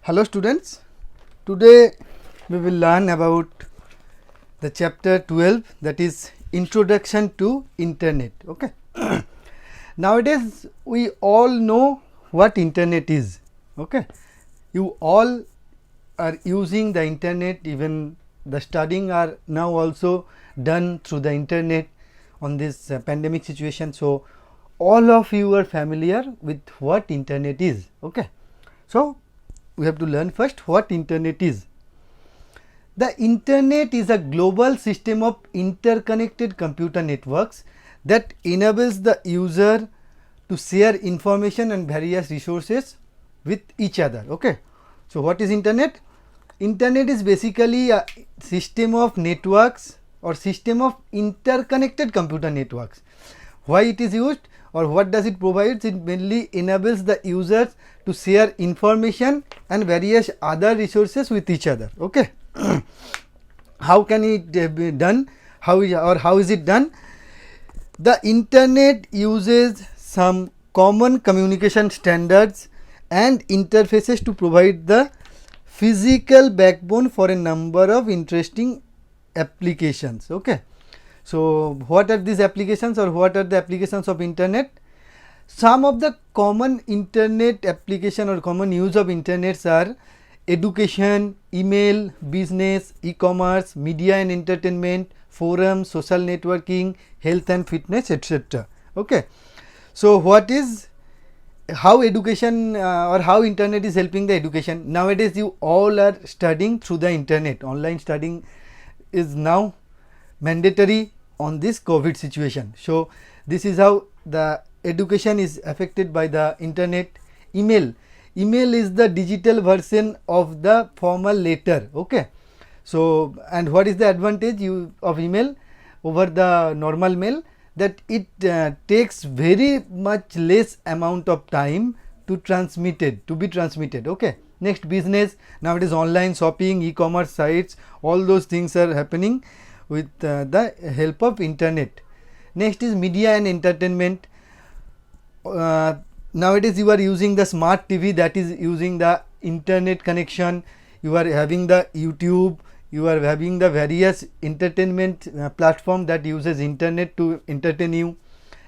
Hello students, today we will learn about the chapter 12, that is Introduction to Internet. Okay. Nowadays we all know what internet is. Okay. You all are using the internet, even the studying are now also done through the internet on this pandemic situation. So all of you are familiar with what internet is. Okay. So we have to learn first what internet is. The internet is a global system of interconnected computer networks that enables the user to share information and various resources with each other. Okay. So what is internet? Internet is basically a system of networks or system of interconnected computer networks. Why it is used or what does it provide? It mainly enables the users to share information and various other resources with each other. Okay. How can it be done? How is it done? The internet uses some common communication standards and interfaces to provide the physical backbone for a number of interesting applications. Okay. So what are these applications or what are the applications of internet? Some of the common internet application or common use of internets are education, email, business, e-commerce, media and entertainment, forums, social networking, health and fitness, etc. Okay. So what is how education or how internet is helping the education? Nowadays you all are studying through the internet. Online studying is now mandatory on this COVID situation. So this is how the education is affected by the internet. Email is the digital version of the formal letter. Okay. So and what is the advantage of email over the normal mail? That it takes very much less amount of time to be transmitted. Okay. Next, business. Nowadays online shopping, e-commerce sites, all those things are happening with the help of internet. Next is media and entertainment. Nowadays you are using the smart TV, that is using the internet connection. You are having the YouTube, you are having the various entertainment platform that uses internet to entertain you.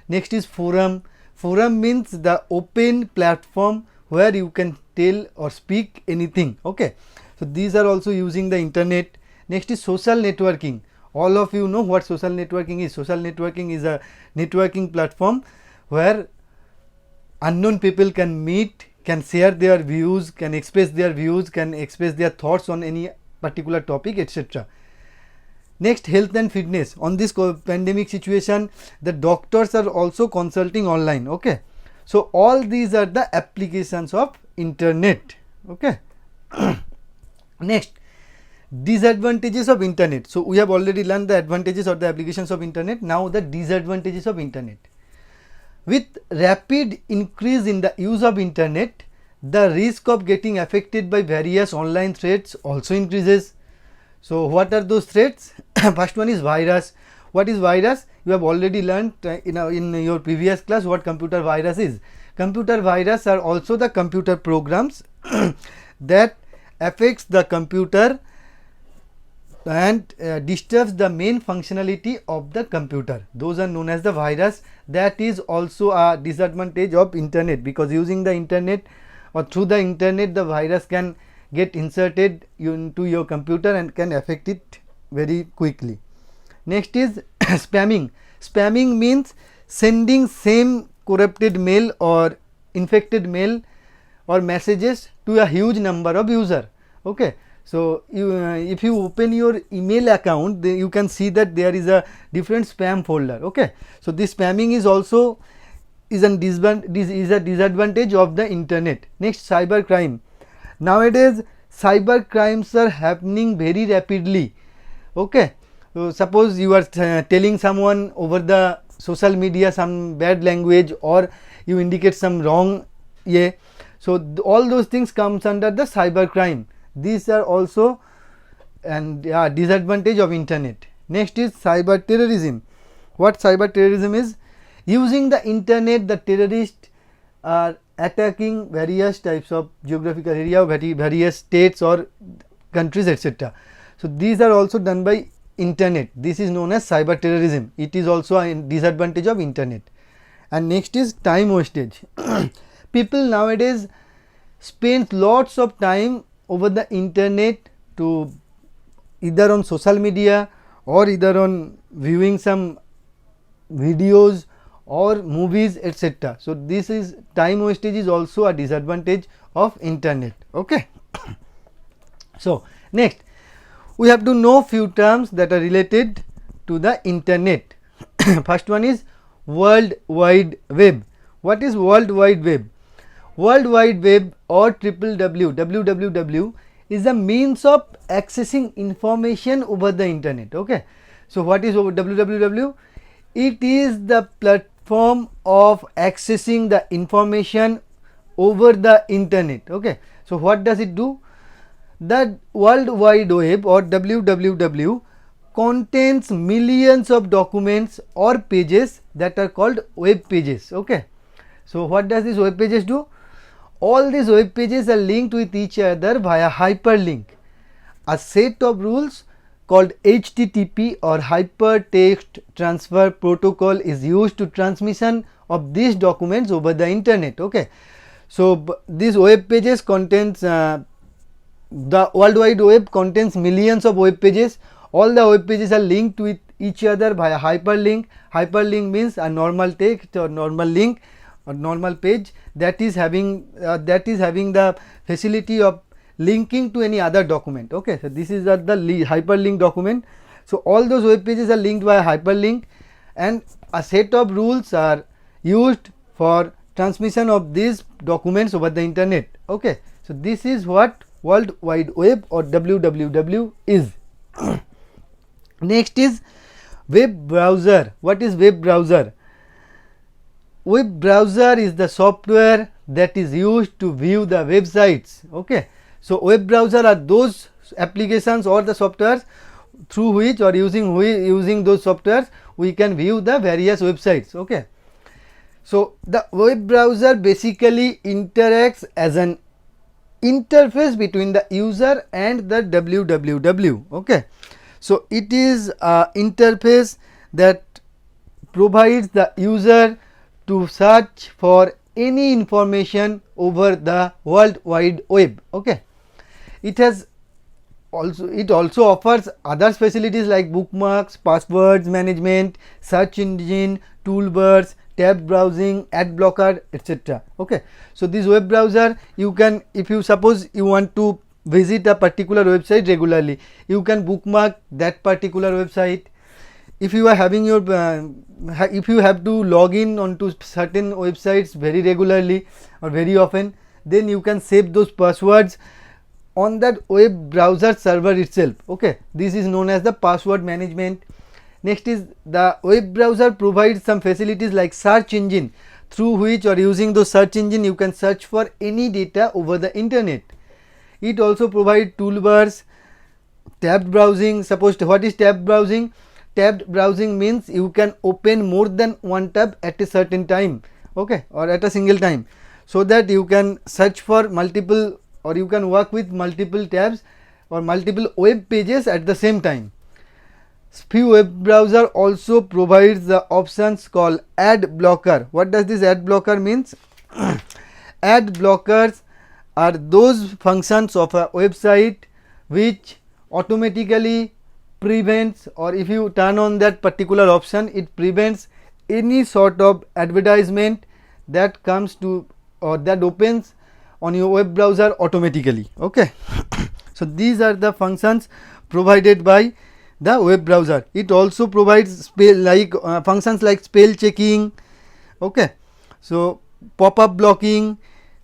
Next is forum. Forum means the open platform where you can tell or speak anything. Okay. So these are also using the internet. Next is social networking. All of you know what social networking is. Social networking is a networking platform where unknown people can meet, can share their views, can express their views, can express their thoughts on any particular topic, etc. Next, health and fitness. On this pandemic situation, the doctors are also consulting online. Okay. So all these are the applications of internet. Okay. Next, disadvantages of internet. So we have already learned the advantages or the applications of internet. Now the disadvantages of internet. With rapid increase in the use of internet, the risk of getting affected by various online threats also increases. So what are those threats? First one is virus. What is virus? You have already learned in your previous class what computer virus is. Computer virus are also the computer programs that affects the computer and disturbs the main functionality of the computer. Those are known as the virus. That is also a disadvantage of internet, because using the internet or through the internet the virus can get inserted into your computer and can affect it very quickly. Next is spamming. Spamming means sending same corrupted mail or infected mail or messages to a huge number of users. Okay. So if you open your email account, you can see that there is a different spam folder. Okay. So this spamming is also a disadvantage of the internet. Next, cyber crime. Nowadays cyber crimes are happening very rapidly. Okay. So suppose you are telling someone over the social media some bad language or you indicate some wrong. Yeah. So all those things comes under the cyber crime. These are also and disadvantage of internet. Next is cyber terrorism. What cyber terrorism is? Using the internet, the terrorists are attacking various types of geographical area, various states or countries, etc. So these are also done by internet. This is known as cyber terrorism. It is also a disadvantage of internet. And next is time wastage. People nowadays spend lots of time over the internet to either on social media or either on viewing some videos or movies, etc. So this is time wastage is also a disadvantage of internet. Okay. So next we have to know few terms that are related to the internet. First one is World Wide Web. What is World Wide Web? World Wide Web or www is a means of accessing information over the internet. Okay. So what is www? It is the platform of accessing the information over the internet. Okay. So what does it do? The World Wide Web or www contains millions of documents or pages that are called web pages. Okay. So what does these web pages do? All these web pages are linked with each other via hyperlink. A set of rules called HTTP or Hypertext Transfer Protocol is used to transmission of these documents over the internet. Okay. So these web pages contains the World Wide Web contains millions of web pages. All the web pages are linked with each other via hyperlink. Hyperlink means a normal text or normal link or normal page that is having the facility of linking to any other document. Okay. So this is the hyperlink document. So all those web pages are linked via hyperlink, and a set of rules are used for transmission of these documents over the internet. Okay. So this is what World Wide Web or www is. Next is web browser. What is web browser? Web browser is the software that is used to view the websites. Okay. So web browser are those applications or the softwares through which or using those softwares we can view the various websites. Okay. So the web browser basically interacts as an interface between the user and the www. Okay. So it is a interface that provides the user to search for any information over the World Wide Web. Okay. It also offers other facilities like bookmarks, passwords management, search engine, toolbars, tab browsing, ad blocker, etc. Okay. So this web browser, you can, if you suppose you want to visit a particular website regularly, you can bookmark that particular website. If you are having your if you have to log in onto certain websites very regularly or very often, then you can save those passwords on that web browser server itself. Okay. This is known as the password management. Next is the web browser provides some facilities like search engine, through which or using those search engine you can search for any data over the internet. It also provides toolbars, tabbed browsing. Suppose what is tabbed browsing? Tabbed browsing means you can open more than one tab at a certain time. Okay, or at a single time, so that you can search for multiple or you can work with multiple tabs or multiple web pages at the same time. Few web browser also provides the options called ad blocker. What does this ad blocker means? Ad blockers are those functions of a website which automatically prevents, or if you turn on that particular option, it prevents any sort of advertisement that comes to or that opens on your web browser automatically. Okay. So these are the functions provided by the web browser. It also provides functions like spell checking. Okay. So pop-up blocking,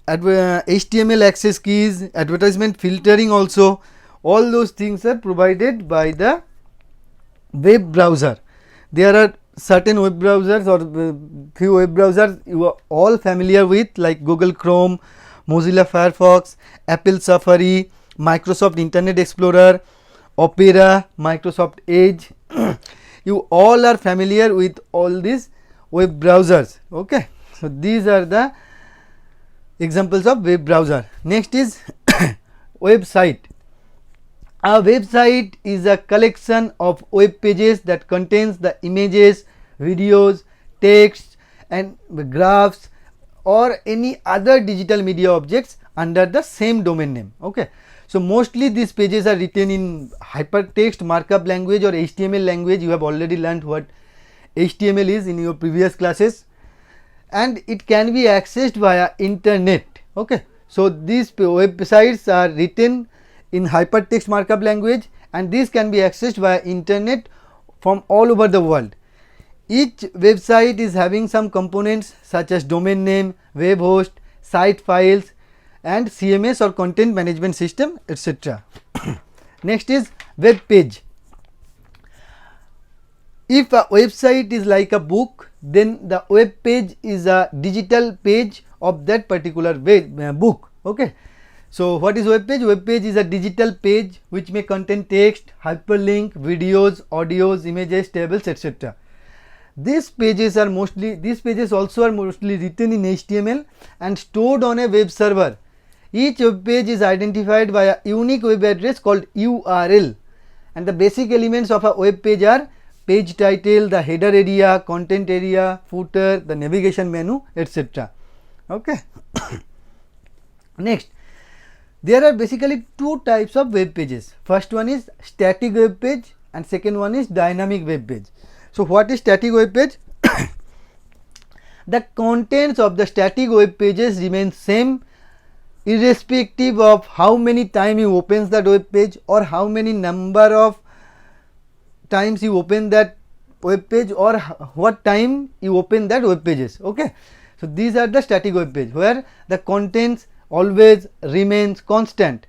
HTML access keys, advertisement filtering also. All those things are provided by the web browser. There are certain web browsers or few web browsers you are all familiar with, like Google Chrome, Mozilla Firefox, Apple Safari, Microsoft Internet Explorer, Opera, Microsoft Edge. You all are familiar with all these web browsers. Okay. So these are the examples of web browser. Next is website. A website is a collection of web pages that contains the images, videos, text and graphs or any other digital media objects under the same domain name. Okay. So mostly these pages are written in hypertext markup language or HTML language. You have already learned what HTML is in your previous classes, and it can be accessed via internet. Okay. So these websites are written in hypertext markup language and these can be accessed via internet from all over the world. Each website is having some components such as domain name, web host, site files and CMS or content management system, etc. Next is web page. If a website is like a book, then the web page is a digital page of that particular book. Okay. So what is web page? Web page is a digital page which may contain text, hyperlink, videos, audios, images, tables, etc. These pages also are mostly written in HTML and stored on a web server. Each web page is identified by a unique web address called URL, and the basic elements of a web page are page title, the header area, content area, footer, the navigation menu, etc. Okay. Next, there are basically two types of web pages. First one is static web page and second one is dynamic web page. So what is static web page? The contents of the static web pages remain same irrespective of how many times you open that web page or how many number of times you open that web page or what time you open that web pages. Okay. So these are the static web page where the contents always remains constant.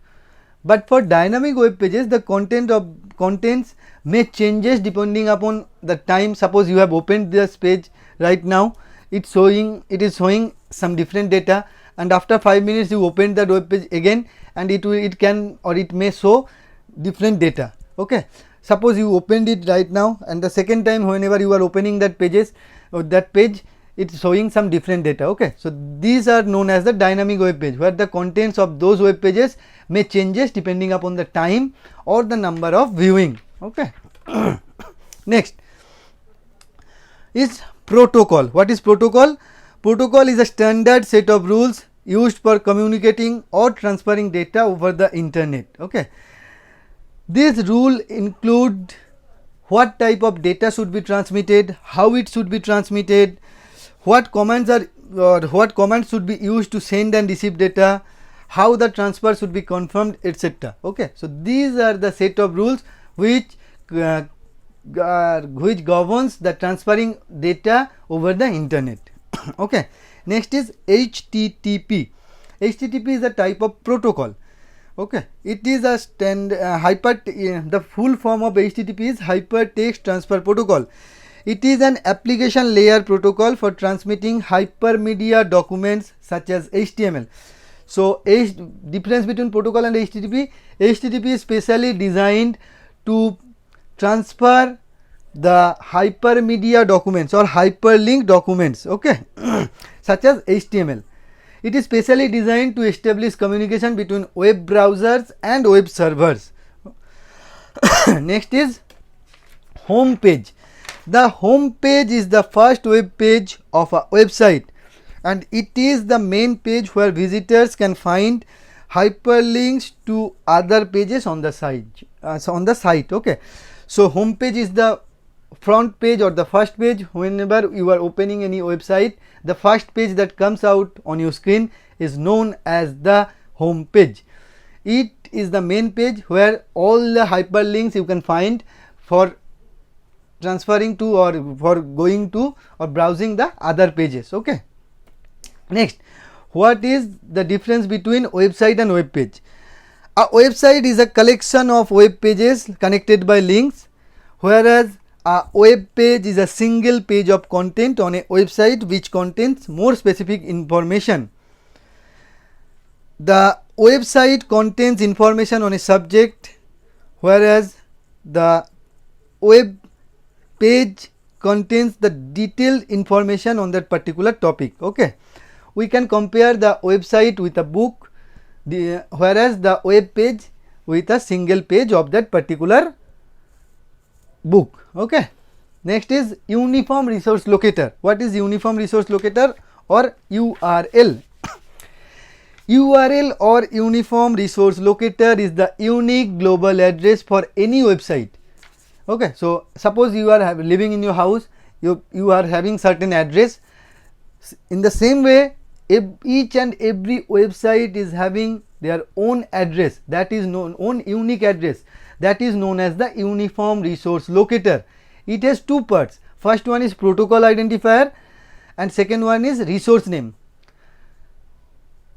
But for dynamic web pages, the contents may changes depending upon the time. Suppose you have opened this page right now, it is showing some different data, and after 5 minutes you open that web page again and it may show different data. Okay. Suppose you opened it right now and the second time whenever you are opening that page, it is showing some different data. Okay. So these are known as the dynamic web page where the contents of those web pages may changes depending upon the time or the number of viewing. Okay. Next is protocol. What is protocol? Protocol is a standard set of rules used for communicating or transferring data over the internet. Okay. These rules include what type of data should be transmitted, how it should be transmitted, what commands should be used to send and receive data, how the transfer should be confirmed, etc. Okay. So these are the set of rules which governs the transferring data over the internet. Okay. Next is HTTP. HTTP is a type of protocol. Okay. It is a the full form of HTTP is Hypertext Transfer Protocol. It is an application layer protocol for transmitting hypermedia documents such as HTML. So difference between protocol and HTTP. HTTP is specially designed to transfer the hypermedia documents or hyperlink documents. Okay. Such as HTML. It is specially designed to establish communication between web browsers and web servers. Next is home page. The home page is the first web page of a website and it is the main page where visitors can find hyperlinks to other pages on the site. Okay. So home page is the front page or the first page. Whenever you are opening any website, the first page that comes out on your screen is known as the home page. It is the main page where all the hyperlinks you can find for transferring to or for going to or browsing the other pages. Okay. Next, what is the difference between website and web page? A website is a collection of web pages connected by links, whereas a web page is a single page of content on a website which contains more specific information. The website contains information on a subject, whereas the web page contains the detailed information on that particular topic. Okay. we can compare the website with a book, whereas the web page with a single page of that particular book. Okay. Next is Uniform Resource Locator. What is Uniform Resource Locator or URL? URL or Uniform Resource Locator is the unique global address for any website. Okay. So, suppose you are living in your house, you are having certain address. In the same way, each and every website is having their own address, that is known, own unique address, that is known as the Uniform Resource Locator. It has two parts. First one is protocol identifier and second one is resource name.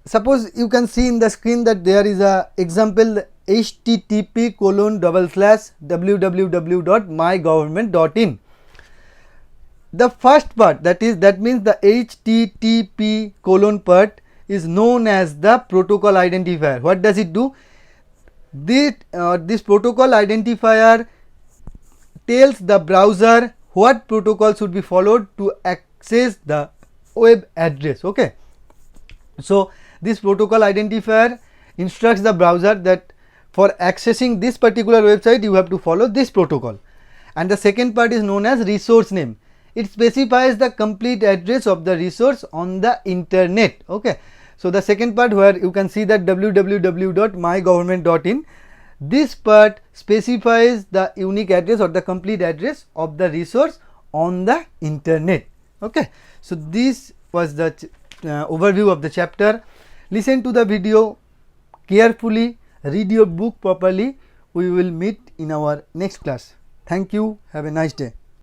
Suppose you can see in the screen that there is a example http://www.mygovernment.in. The first part, that means the http: part is known as the protocol identifier. What does it do? This protocol identifier tells the browser what protocol should be followed to access the web address. Okay. So, this protocol identifier instructs the browser that for accessing this particular website you have to follow this protocol. And the second part is known as resource name. It specifies the complete address of the resource on the internet. Okay. So, the second part where you can see that www.mygovernment.in, this part specifies the unique address or the complete address of the resource on the internet. Okay. So, this was the overview of the chapter. Listen to the video carefully, read your book properly. We will meet in our next class. Thank you. Have a nice day.